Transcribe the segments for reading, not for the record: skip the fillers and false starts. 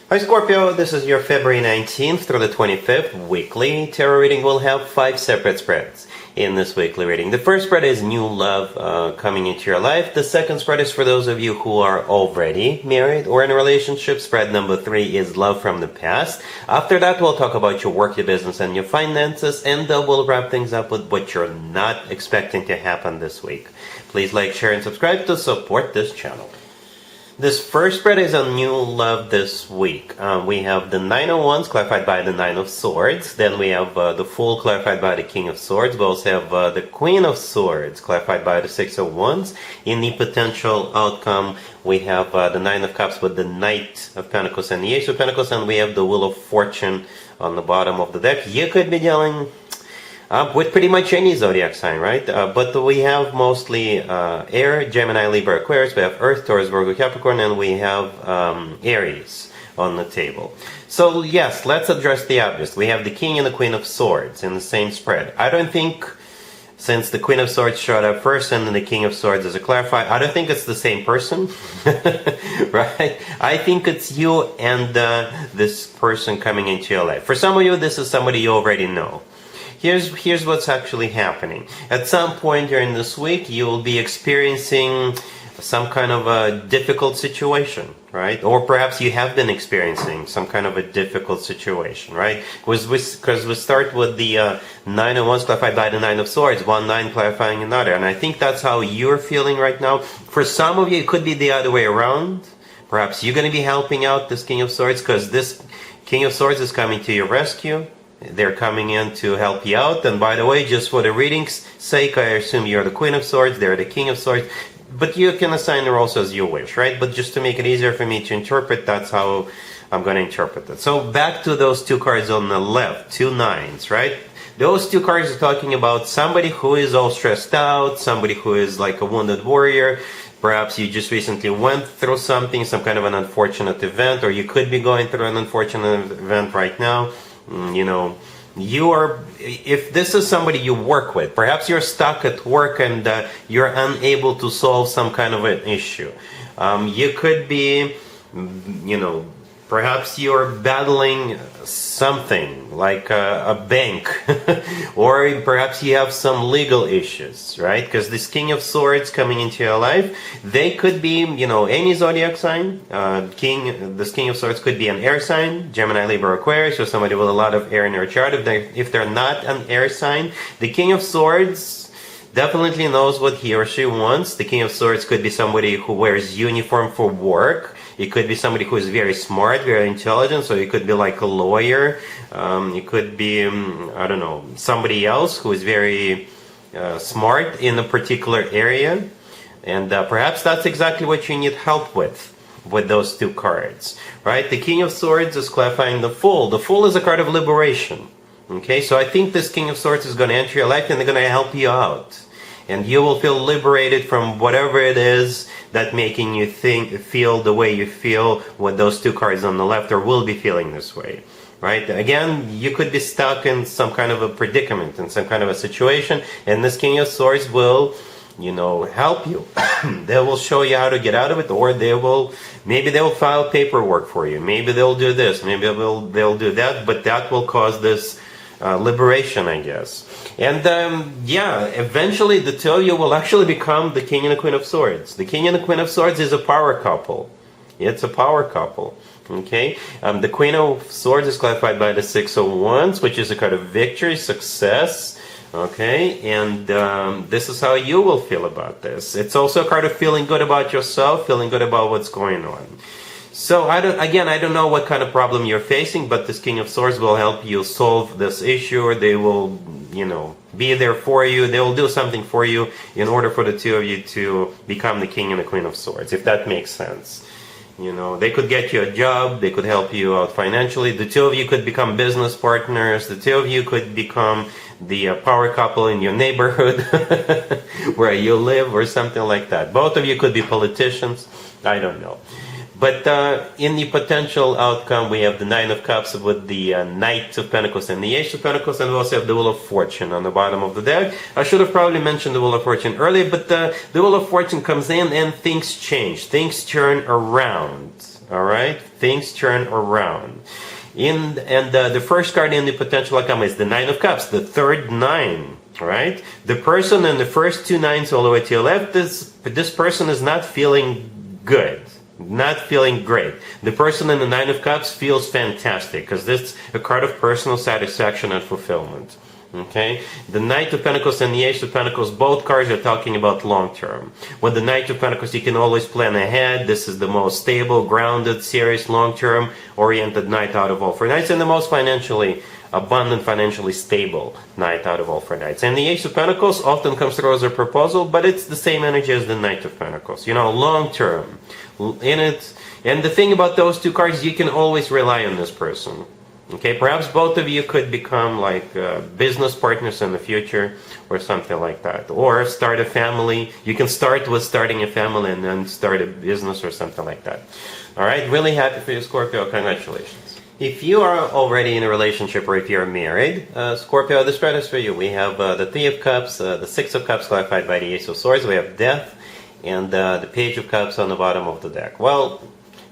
Hi Scorpio, this is your February 19th through the 25th weekly tarot reading. We'll have 5 separate spreads in this weekly reading. The first spread is new love coming into your life. The second spread is for those of you who are already married or in a relationship. Spread number 3 is love from the past. After that, we'll talk about your work, your business, and your finances, and we'll wrap things up with what you're not expecting to happen this week. Please like, share, and subscribe to support this channel. This first spread is on new love this week. We have the Nine of Wands clarified by the Nine of Swords. Then we have the Fool clarified by the King of Swords. We also have the Queen of Swords clarified by the Six of Wands. In the potential outcome, we have the Nine of Cups with the Knight of Pentacles and the Ace of Pentacles. And we have the Wheel of Fortune on the bottom of the deck. You could be dealing with pretty much any zodiac sign, right? But we have mostly Air, Gemini, Libra, Aquarius. We have Earth, Taurus, Virgo, Capricorn, and we have Aries on the table. So yes, let's address the obvious. We have the King and the Queen of Swords in the same spread. I don't think, since the Queen of Swords showed up first and then the King of Swords is a clarifier, I don't think it's the same person, right? I think it's you and this person coming into your life. For some of you, this is somebody you already know. Here's what's actually happening. At some point during this week, you will be experiencing some kind of a difficult situation, right? Or perhaps you have been experiencing some kind of a difficult situation, right? Because we start with the Nine of Wands clarified by the Nine of Swords, one nine clarifying another. And I think that's how you're feeling right now. For some of you, it could be the other way around. Perhaps you're going to be helping out this King of Swords because this King of Swords is coming to your rescue. They're coming in to help you out. And by the way, just for the reading's sake, I assume you're the Queen of Swords, they're the King of Swords. But you can assign the roles as you wish, right? But just to make it easier for me to interpret, that's how I'm going to interpret it. So back to those two cards on the left, 2 nines, right? Those two cards are talking about somebody who is all stressed out, somebody who is like a wounded warrior. Perhaps you just recently went through something, some kind of an unfortunate event, or you could be going through an unfortunate event right now. You know, if this is somebody you work with, perhaps you're stuck at work and you're unable to solve some kind of an issue. You could be, perhaps you're battling something like a bank, or perhaps you have some legal issues, right? Because this King of Swords coming into your life, they could be, any zodiac sign. This King of Swords could be an air sign, Gemini, Libra, Aquarius, or somebody with a lot of air in their chart. If they're not an air sign, the King of Swords definitely knows what he or she wants. The King of Swords could be somebody who wears uniform for work. It could be somebody who is very smart, very intelligent, so it could be like a lawyer. It could be, somebody else who is very smart in a particular area. And perhaps that's exactly what you need help with those two cards, right? The King of Swords is clarifying the Fool. The Fool is a card of liberation. Okay, so I think this King of Swords is going to enter your life and they're going to help you out. And you will feel liberated from whatever it is that making you feel the way you feel with those two cards on the left, or will be feeling this way, right? Again, you could be stuck in some kind of a predicament, in some kind of a situation, and this King of Swords will, help you. They will show you how to get out of it, or maybe they will file paperwork for you. Maybe they'll do this, maybe they'll do that, but that will cause this liberation, I guess. And eventually the two of you will actually become the King and the Queen of Swords. The King and the Queen of Swords is a power couple. It's a power couple. Okay? The Queen of Swords is clarified by the Six of Wands, which is a card of victory, success. Okay? And this is how you will feel about this. It's also a card of feeling good about yourself, feeling good about what's going on. So I don't know what kind of problem you're facing, but this King of Swords will help you solve this issue, or they will, be there for you. They will do something for you in order for the two of you to become the King and the Queen of Swords, if that makes sense. They could get you a job, they could help you out financially. The two of you could become business partners. The two of you could become the power couple in your neighborhood where you live, or something like that. Both of you could be politicians. I don't know. But in the potential outcome, we have the Nine of Cups with the Knight of Pentacles and the Ace of Pentacles, and we also have the Wheel of Fortune on the bottom of the deck. I should have probably mentioned the Wheel of Fortune earlier, but the Wheel of Fortune comes in and things change. Things turn around. All right, things turn around. The first card in the potential outcome is the Nine of Cups, the third nine. All right, the person in the first two nines all the way to your left, this person is not feeling good, not feeling great. The person in the Nine of Cups feels fantastic because this is a card of personal satisfaction and fulfillment. Okay, the Knight of Pentacles and the Ace of Pentacles, both cards are talking about long term. With the Knight of Pentacles, you can always plan ahead. This is the most stable, grounded, serious, long term oriented knight out of all four knights, and the most financially abundant, financially stable knight out of all four knights. And the Ace of Pentacles often comes through as a proposal, but it's the same energy as the Knight of Pentacles. You know, long term in it. And the thing about those two cards, you can always rely on this person. Okay, perhaps both of you could become like business partners in the future or something like that. Or start a family. You can start with starting a family and then start a business or something like that. All right, really happy for you, Scorpio. Congratulations. If you are already in a relationship or if you're married, Scorpio, the spread is for you. We have the Three of Cups, the Six of Cups clarified by the Ace of Swords. We have Death and the Page of Cups on the bottom of the deck. Well,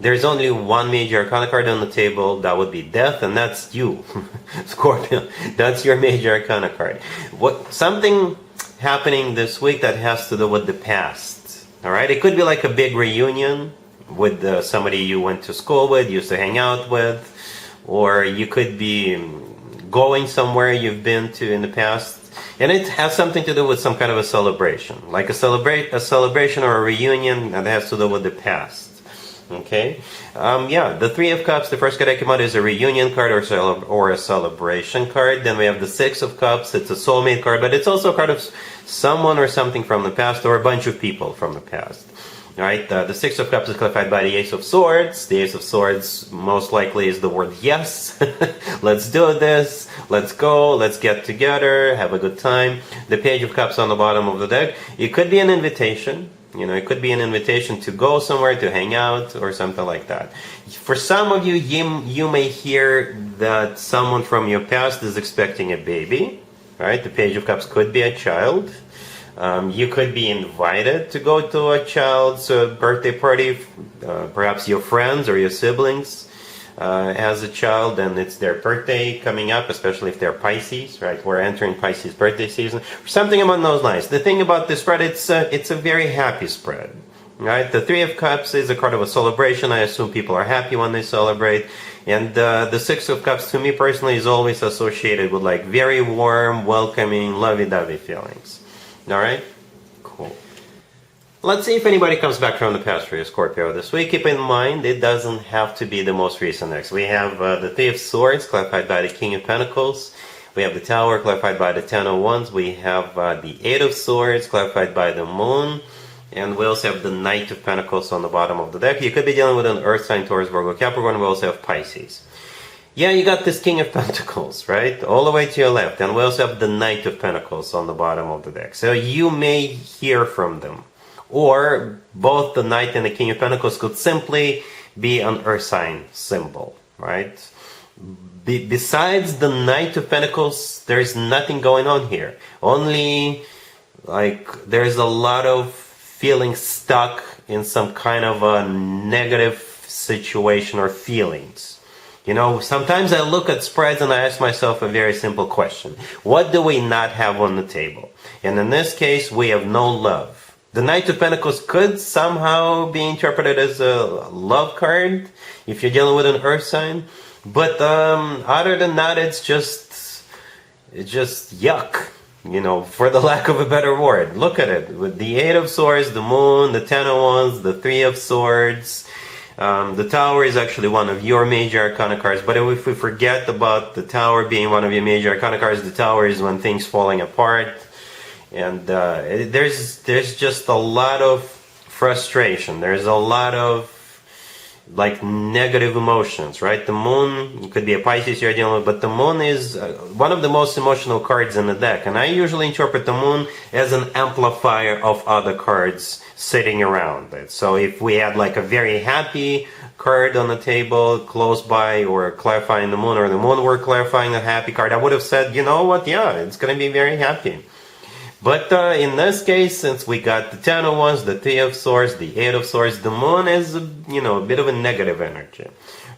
there's only one major arcana card on the table. That would be Death, and that's you, Scorpio. That's your major arcana card. Something happening this week that has to do with the past. All right, it could be like a big reunion with somebody you went to school with, used to hang out with, or you could be going somewhere you've been to in the past. And it has something to do with some kind of a celebration, like a celebration or a reunion that has to do with the past. Okay, the Three of Cups, the first card that came out is a reunion card or a celebration card. Then we have the Six of Cups, it's a soulmate card, but it's also a card of someone or something from the past or a bunch of people from the past. All right, the Six of Cups is clarified by the Ace of Swords. The Ace of Swords most likely is the word yes. Let's do this, let's go, let's get together, have a good time. The Page of Cups on the bottom of the deck, it could be an invitation. You know, it could be an invitation to go somewhere, to hang out, or something like that. For some of you, you may hear that someone from your past is expecting a baby. Right? The Page of Cups could be a child. You could be invited to go to a child's birthday party, perhaps your friends or your siblings as a child, and it's their birthday coming up, especially if they're Pisces, right? We're entering Pisces birthday season, something among those lines. The thing about this spread, it's a very happy spread, right? The Three of Cups is a card of a celebration. I assume people are happy when they celebrate. And the Six of Cups, to me personally, is always associated with like very warm, welcoming, lovey-dovey feelings. All right? Cool. Let's see if anybody comes back from the past for you, Scorpio, this week. Keep in mind, it doesn't have to be the most recent ex. We have the Three of Swords, clarified by the King of Pentacles. We have the Tower, clarified by the Ten of Wands. We have the Eight of Swords, clarified by the Moon. And we also have the Knight of Pentacles on the bottom of the deck. You could be dealing with an Earth sign, Taurus, Virgo, Capricorn. We also have Pisces. Yeah, you got this King of Pentacles, right? All the way to your left. And we also have the Knight of Pentacles on the bottom of the deck. So you may hear from them. Or both the Knight and the King of Pentacles could simply be an Earth sign symbol, right? Besides the Knight of Pentacles, there's nothing going on here. Only, like, there's a lot of feeling stuck in some kind of a negative situation or feelings. You know, sometimes I look at spreads and I ask myself a very simple question. What do we not have on the table? And in this case, we have no love. The Knight of Pentacles could somehow be interpreted as a love card if you're dealing with an Earth sign. But other than that, it's just yuck, you know, for the lack of a better word. Look at it. With the Eight of Swords, the Moon, the Ten of Wands, the Three of Swords. The Tower is actually one of your major arcana cards. But if we forget about the Tower being one of your major arcana cards, the Tower is when things falling apart. And there's just a lot of frustration. There's a lot of like negative emotions, right? The Moon, it could be a Pisces you're dealing with, but the Moon is one of the most emotional cards in the deck. And I usually interpret the Moon as an amplifier of other cards sitting around it. So if we had like a very happy card on the table close by or clarifying the Moon, or the Moon were clarifying a happy card, I would have said, you know what, yeah, it's going to be very happy. But in this case, since we got the 10 of Wands, the 3 of Swords, the 8 of Swords, the Moon is, a bit of a negative energy,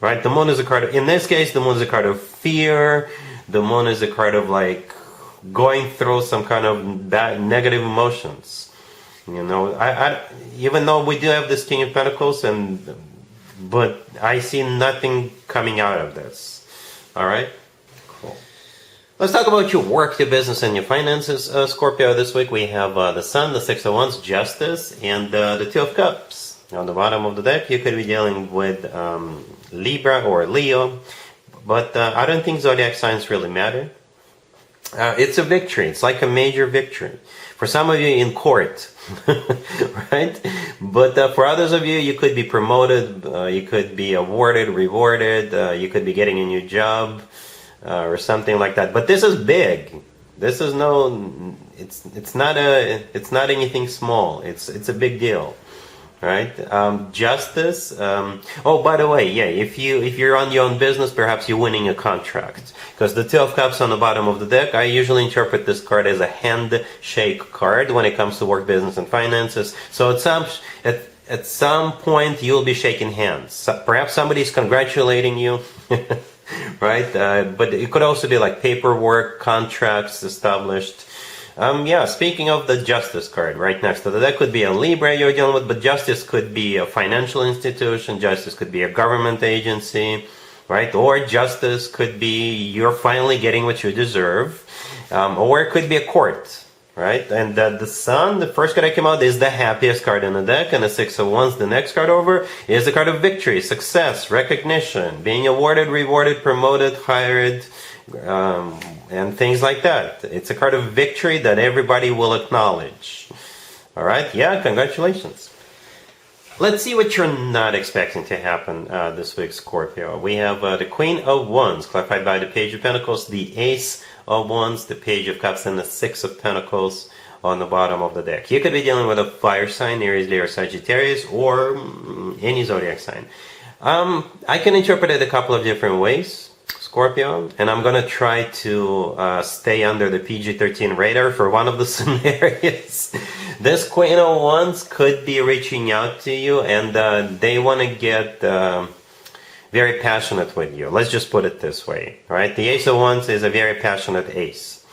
right? The Moon is a card of, in this case, the Moon is a card of fear. The Moon is a card of like going through some kind of bad, negative emotions. Even though we do have this King of Pentacles, but I see nothing coming out of this. All right. Cool. Let's talk about your work, your business, and your finances, Scorpio. This week we have the Sun, the Six of Wands, Justice, and the Two of Cups. On the bottom of the deck, you could be dealing with Libra or Leo, but I don't think zodiac signs really matter. It's a victory. It's like a major victory. For some of you in court, right? But for others of you, you could be promoted, you could be awarded, rewarded, you could be getting a new job, or something like that. But this is big. This is it's not anything small. It's a big deal, right? Justice. Oh, by the way, yeah, if you're on your own business, perhaps you're winning a contract, because the Two of Cups on the bottom of the deck, I usually interpret this card as a handshake card when it comes to work, business, and finances. So at some point you'll be shaking hands. Perhaps somebody's congratulating you. Right? But it could also be like paperwork, contracts established. Speaking of the Justice card right next to that could be a Libra you're dealing with, but Justice could be a financial institution, Justice could be a government agency, right? Or Justice could be you're finally getting what you deserve, or it could be a court. Right? And the Sun, the first card that came out, is the happiest card in the deck, and the Six of Wands, the next card over, is the card of victory, success, recognition, being awarded, rewarded, promoted, hired, and things like that. It's a card of victory that everybody will acknowledge. All right? Yeah, congratulations. Let's see what you're not expecting to happen this week, Scorpio. We have the Queen of Wands, clarified by the Page of Pentacles, the Ace of Wands, the Page of Cups, and the Six of Pentacles on the bottom of the deck. You could be dealing with a fire sign, Aries, Leo, Sagittarius, or any zodiac sign. I can interpret it a couple of different ways, Scorpio, and I'm going to try to stay under the PG-13 radar for one of the scenarios. This Queen of Wands could be reaching out to you, and they want to get very passionate with you. Let's just put it this way, right? The Ace of Wands is a very passionate ace.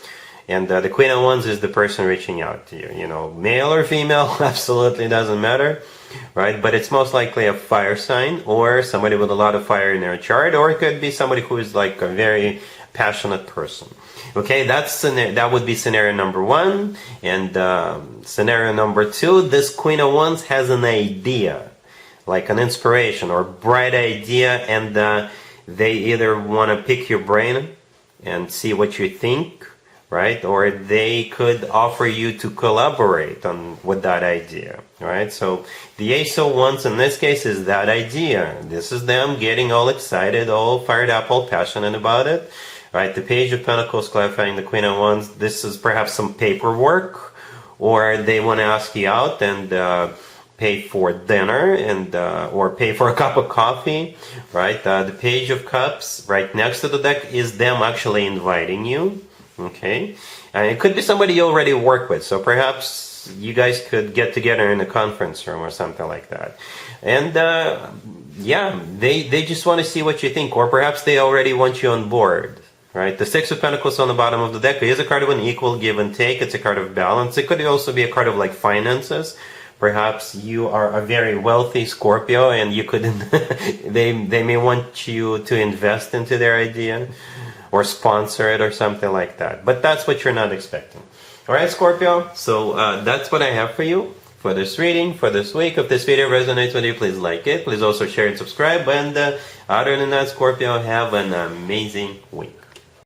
And the Queen of Wands is the person reaching out to you. Male or female, absolutely doesn't matter, right? But it's most likely a fire sign, or somebody with a lot of fire in their chart, or it could be somebody who is like a very passionate person. Okay, that would be scenario number one. And scenario number two, this Queen of Wands has an idea, like an inspiration or bright idea, and they either want to pick your brain and see what you think, right? Or they could offer you to collaborate with that idea, right? So the Ace of Wands in this case is that idea. This is them getting all excited, all fired up, all passionate about it, right? The Page of Pentacles clarifying the Queen of Wands. This is perhaps some paperwork, or they want to ask you out and pay for dinner, and or pay for a cup of coffee, right? The Page of Cups right next to the deck is them actually inviting you. Okay, and it could be somebody you already work with, so perhaps you guys could get together in a conference room or something like that. And they just want to see what you think, or perhaps they already want you on board, right? The Six of Pentacles on the bottom of the deck is a card of an equal give and take. It's a card of balance. It could also be a card of like finances. Perhaps you are a very wealthy Scorpio, and you could they may want you to invest into their idea or sponsor it or something like that. But that's what you're not expecting. All right, Scorpio? So that's what I have for you for this reading, for this week. If this video resonates with you, please like it. Please also share and subscribe. And other than that, Scorpio, have an amazing week.